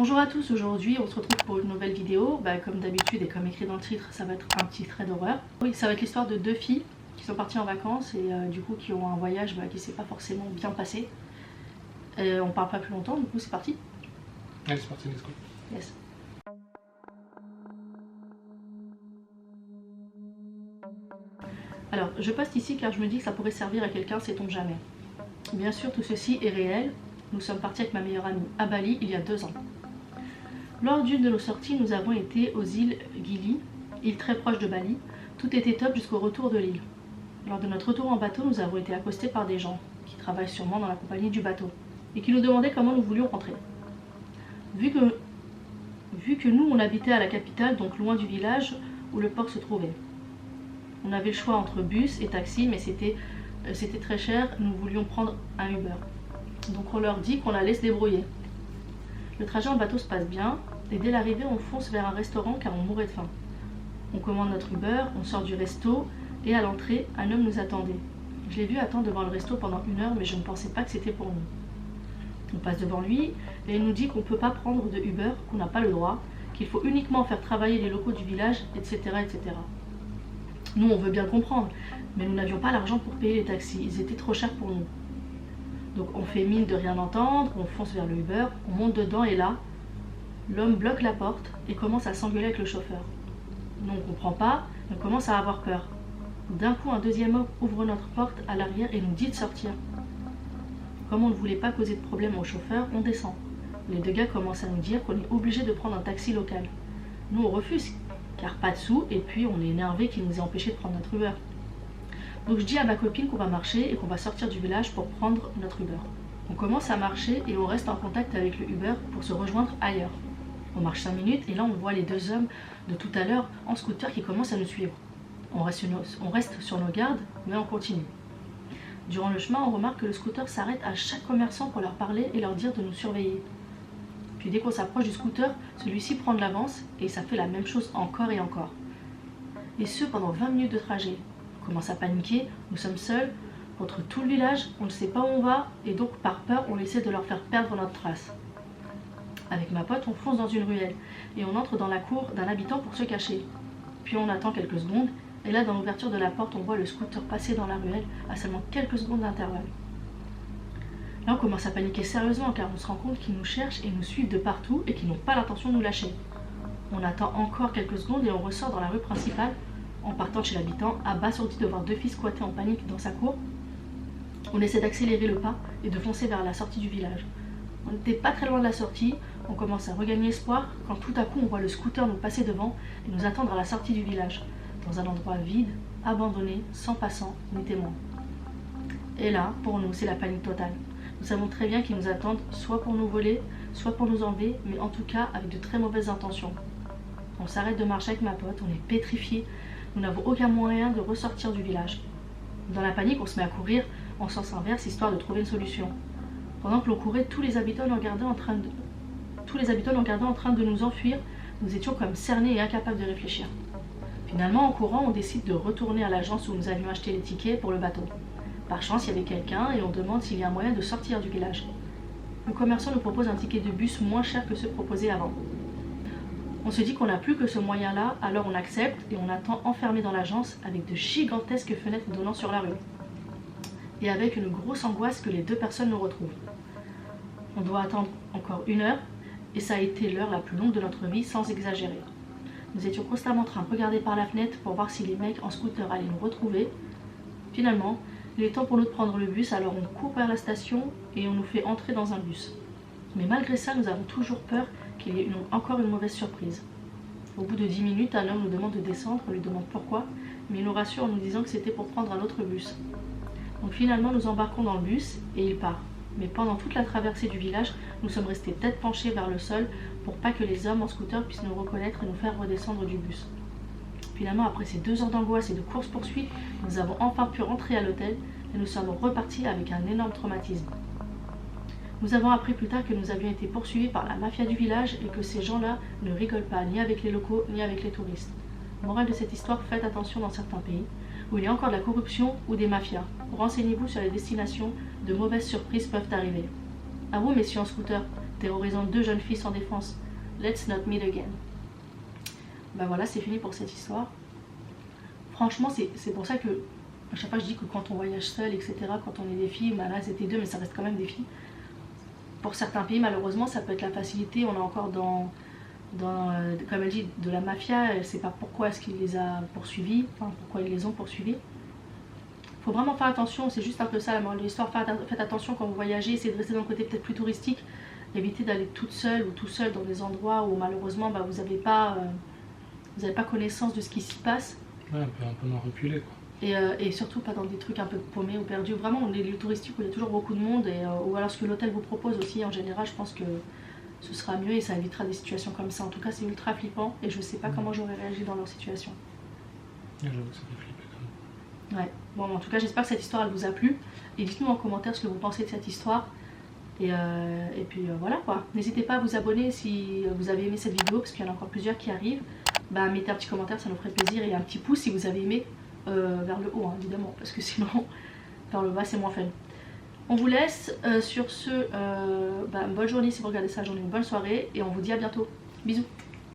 Bonjour à tous, aujourd'hui on se retrouve pour une nouvelle vidéo. Comme d'habitude et comme écrit dans le titre, ça va être un petit trait d'horreur. Oui, ça va être l'histoire de deux filles qui sont parties en vacances et du coup qui ont un voyage qui s'est pas forcément bien passé. On parle pas plus longtemps, du coup c'est parti. Allez, c'est parti, let's go. Yes. Alors, je poste ici car je me dis que ça pourrait servir à quelqu'un, sait-on jamais. Bien sûr, tout ceci est réel. Nous sommes partis avec ma meilleure amie à Bali il y a 2 ans. Lors d'une de nos sorties, nous avons été aux îles Gili, île très proche de Bali. Tout était top jusqu'au retour de l'île. Lors de notre retour en bateau, nous avons été accostés par des gens qui travaillent sûrement dans la compagnie du bateau et qui nous demandaient comment nous voulions rentrer. Vu que nous, on habitait à la capitale, donc loin du village où le port se trouvait. On avait le choix entre bus et taxi, mais c'était très cher, nous voulions prendre un Uber. Donc on leur dit qu'on allait se débrouiller. Le trajet en bateau se passe bien, et dès l'arrivée, on fonce vers un restaurant car on mourait de faim. On commande notre Uber, on sort du resto, et à l'entrée, un homme nous attendait. Je l'ai vu attendre devant le resto pendant 1 heure, mais je ne pensais pas que c'était pour nous. On passe devant lui, et il nous dit qu'on ne peut pas prendre de Uber, qu'on n'a pas le droit, qu'il faut uniquement faire travailler les locaux du village, etc., etc. Nous, on veut bien comprendre, mais nous n'avions pas l'argent pour payer les taxis, ils étaient trop chers pour nous. Donc on fait mine de rien entendre, on fonce vers le Uber, on monte dedans et là, l'homme bloque la porte et commence à s'engueuler avec le chauffeur. Nous on comprend pas, on commence à avoir peur. D'un coup, un deuxième homme ouvre notre porte à l'arrière et nous dit de sortir. Comme on ne voulait pas causer de problème au chauffeur, on descend. Les 2 gars commencent à nous dire qu'on est obligé de prendre un taxi local. Nous on refuse, car pas de sous, et puis on est énervé qu'il nous ait empêché de prendre notre Uber. Donc je dis à ma copine qu'on va marcher et qu'on va sortir du village pour prendre notre Uber. On commence à marcher et on reste en contact avec le Uber pour se rejoindre ailleurs. On marche 5 minutes et là on voit les 2 hommes de tout à l'heure en scooter qui commencent à nous suivre. On reste sur nos gardes, mais on continue. Durant le chemin, on remarque que le scooter s'arrête à chaque commerçant pour leur parler et leur dire de nous surveiller. Puis dès qu'on s'approche du scooter, celui-ci prend de l'avance et ça fait la même chose encore et encore. Et ce pendant 20 minutes de trajet. On commence à paniquer, nous sommes seuls, contre tout le village, on ne sait pas où on va, et donc par peur, on essaie de leur faire perdre notre trace. Avec ma pote, on fonce dans une ruelle, et on entre dans la cour d'un habitant pour se cacher. Puis on attend quelques secondes, et là dans l'ouverture de la porte, on voit le scooter passer dans la ruelle à seulement quelques secondes d'intervalle. Là on commence à paniquer sérieusement, car on se rend compte qu'ils nous cherchent et nous suivent de partout, et qu'ils n'ont pas l'intention de nous lâcher. On attend encore quelques secondes, et on ressort dans la rue principale, en partant de chez l'habitant, abasourdi de voir 2 filles squatter en panique dans sa cour. On essaie d'accélérer le pas et de foncer vers la sortie du village. On n'était pas très loin de la sortie, on commence à regagner espoir quand tout à coup on voit le scooter nous passer devant et nous attendre à la sortie du village, dans un endroit vide, abandonné, sans passants ni témoins. Et là, pour nous, c'est la panique totale. Nous savons très bien qu'ils nous attendent soit pour nous voler, soit pour nous enlever, mais en tout cas avec de très mauvaises intentions. On s'arrête de marcher avec ma pote, on est pétrifiés. Nous n'avons aucun moyen de ressortir du village. Dans la panique, on se met à courir en sens inverse, histoire de trouver une solution. Pendant que l'on courait, tous les habitants nous regardaient en train de nous enfuir. Nous étions comme cernés et incapables de réfléchir. Finalement, en courant, on décide de retourner à l'agence où nous avions acheté les tickets pour le bateau. Par chance, il y avait quelqu'un et on demande s'il y a un moyen de sortir du village. Le commerçant nous propose un ticket de bus moins cher que ceux proposés avant. On se dit qu'on n'a plus que ce moyen-là, alors on accepte et on attend enfermé dans l'agence avec de gigantesques fenêtres donnant sur la rue. Et avec une grosse angoisse que les 2 personnes nous retrouvent. On doit attendre encore 1 heure et ça a été l'heure la plus longue de notre vie sans exagérer. Nous étions constamment en train de regarder par la fenêtre pour voir si les mecs en scooter allaient nous retrouver. Finalement, il est temps pour nous de prendre le bus, alors on court vers la station et on nous fait entrer dans un bus. Mais malgré ça, nous avons toujours peur qu'il y ait encore une mauvaise surprise. Au bout de 10 minutes, un homme nous demande de descendre, on lui demande pourquoi, mais il nous rassure en nous disant que c'était pour prendre un autre bus. Donc finalement, nous embarquons dans le bus et il part. Mais pendant toute la traversée du village, nous sommes restés tête penchée vers le sol pour pas que les hommes en scooter puissent nous reconnaître et nous faire redescendre du bus. Finalement, après ces 2 heures d'angoisse et de course-poursuite, nous avons enfin pu rentrer à l'hôtel et nous sommes repartis avec un énorme traumatisme. Nous avons appris plus tard que nous avions été poursuivis par la mafia du village et que ces gens-là ne rigolent pas ni avec les locaux ni avec les touristes. Morale de cette histoire, faites attention dans certains pays où il y a encore de la corruption ou des mafias. Renseignez-vous sur les destinations, de mauvaises surprises peuvent arriver. À vous, messieurs en scooter, terrorisant 2 jeunes filles sans défense. Let's not meet again. Ben voilà, c'est fini pour cette histoire. Franchement, c'est pour ça que à chaque fois je dis que quand on voyage seul, etc., quand on est des filles, ben là c'était 2, mais ça reste quand même des filles. Pour certains pays, malheureusement, ça peut être la facilité. On est encore dans comme elle dit, de la mafia. Elle ne sait pas pourquoi est-ce qu'il les a poursuivis, enfin pourquoi ils les ont poursuivis. Il faut vraiment faire attention, c'est juste un peu ça la morale de l'histoire. Faites attention quand vous voyagez, essayez de rester dans le côté peut-être plus touristique. Évitez d'aller toute seule ou tout seul dans des endroits où malheureusement bah, vous n'avez pas connaissance de ce qui s'y passe. Ouais, un peu moins reculé quoi. Et surtout pas dans des trucs un peu paumés ou perdus. Vraiment, les lieux touristiques où il y a toujours beaucoup de monde, ou alors ce que l'hôtel vous propose aussi, en général, je pense que ce sera mieux et ça évitera des situations comme ça. En tout cas, c'est ultra flippant et je sais pas comment j'aurais réagi dans leur situation. J'avoue que ça fait flipper quand même. Ouais, bon, en tout cas, j'espère que cette histoire elle vous a plu. Et dites-nous en commentaire ce que vous pensez de cette histoire. Et puis voilà quoi. N'hésitez pas à vous abonner si vous avez aimé cette vidéo, parce qu'il y en a encore plusieurs qui arrivent. Bah, mettez un petit commentaire, ça nous ferait plaisir, et un petit pouce si vous avez aimé. Vers le haut hein, évidemment, parce que sinon vers le bas c'est moins fun. On vous laisse sur ce, bonne journée si vous regardez ça, journée, une bonne soirée, et on vous dit à bientôt. Bisous.